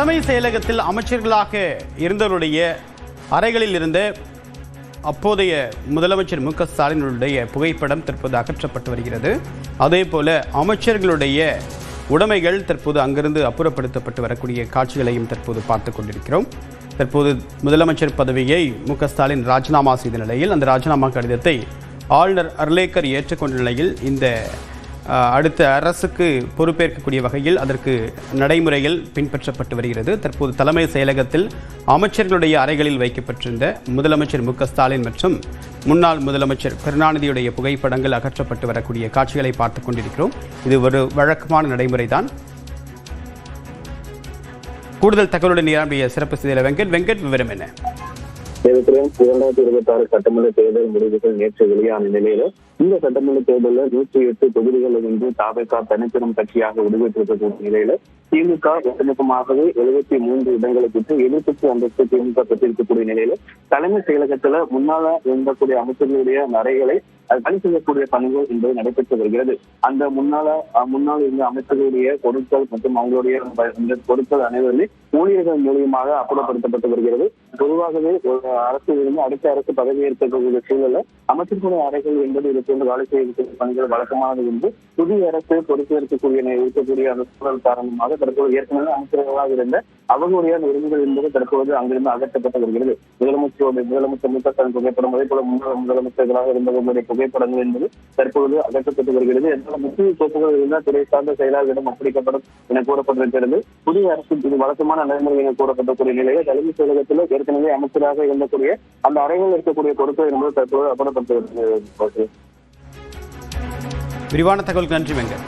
தலைமை செயலகத்தில் அமைச்சர்களாக இருந்தவருடைய அறைகளில் இருந்த அப்போதைய முதலமைச்சர் மு.க.ஸ்டாலினுடைய புகைப்படம் தற்போது அகற்றப்பட்டு வருகிறது. அதே போல அமைச்சர்களுடைய உடைமைகள் தற்போது அங்கிருந்து அப்புறப்படுத்தப்பட்டு வரக்கூடிய காட்சிகளையும் தற்போது பார்த்துக் கொண்டிருக்கிறோம். தற்போது முதலமைச்சர் பதவியை மு.க.ஸ்டாலின் ராஜினாமா செய்த நிலையில் அந்த ராஜினாமா கடிதத்தை ஆளுநர் அர்லேக்கர் ஏற்றுக்கொண்ட நிலையில் இந்த அடுத்த அரசுக்கு பொறுப்பேற்கக்கூடிய வகையில் அதற்கு நடைமுறைகள் பின்பற்றப்பட்டு வருகிறது. தற்போது தலைமை செயலகத்தில் அமைச்சர்களுடைய அறைகளில் வைக்கப்பட்டிருந்த முதலமைச்சர் மு.க.ஸ்டாலின் மற்றும் முன்னாள் முதலமைச்சர் கருணாநிதியுடைய புகைப்படங்கள் அகற்றப்பட்டு வரக்கூடிய காட்சிகளை பார்த்துக் கொண்டிருக்கிறோம். இது ஒரு வழக்கமான நடைமுறைதான். கூடுதல் தகவலுடன் நம்முடைய சிறப்பு செய்தியாளர் வெங்கட் விவரம் என்ன? 2026 சட்டமன்ற தேர்தல் முடிவுகள் நேற்று வெளியான நிலையில இந்த சட்டமன்ற தேர்தலில் 108 தொகுதிகளில் இருந்து தாவேகா தனிப்பெரும் கட்சியாக உருவெற்றிருக்கக்கூடிய நிலையில திமுக ஒட்டுமொத்தமாகவே 73 இடங்களுக்கு எதிர்ப்பு அந்தஸ்து திமுக பெற்றிருக்கக்கூடிய நிலையில தலைமை செயலகத்துல முன்னால இருந்தக்கூடிய அமைச்சர்களுடைய அறைகளை பணி செய்யக்கூடிய பணிகள் என்பது நடைபெற்று வருகிறது. அந்த முன்னால் இருந்த அமைச்சர்களுடைய பொருட்கள் மற்றும் அவங்களுடைய பொருட்கள் அனைவருமே ஊழியர்கள் மூலியமாக அப்புறப்படுத்தப்பட்டு வருகிறது. பொதுவாகவே ஒரு அரசில் இருந்து அடுத்த அரசு பதவியேற்கக்கூடிய சூழல்ல அமைச்சர்களுடைய அறைகள் என்பது இது போன்று வேலை செய்யக்கூடிய பணிகள் வழக்கமானது என்று புதிய அரசு இருக்கக்கூடிய அந்த சூழல் காரணமாக தற்போது ஏற்கனவே அமைச்சர்களாக இருந்த அவர்களுடைய உரிமைகள் என்பது தற்போது அங்கிருந்து அகற்றப்பட்டு வருகிறது. முதலமைச்சர் மு.க.ஸ்டாலின் புகைப்படம் அதே போல முன்னாள் முதலமைச்சர்களாக இருந்தவர்களுடைய புகைப்படங்கள் என்பது தற்போது அகற்றப்பட்டு வருகிறது. எந்த முக்கிய சொத்துக்கள் இருந்தால் துறை சார்ந்த செயலாளர்களிடம் ஒப்படைக்கப்படும் என கூறப்பட்டிருக்கிறது. புதிய அரசு இது வழக்கமான நடைமுறை என கூறப்படக்கூடிய நிலையில் தலைமை செயலகத்தில் ஏற்கனவே அமைச்சராக இருந்தக்கூடிய அந்த அறைகளில் இருக்கக்கூடிய பொருட்கள் என்பது தற்போது அப்புறப்பட்டு விரிவான தகவலுக்கு நன்றி வெங்கட்.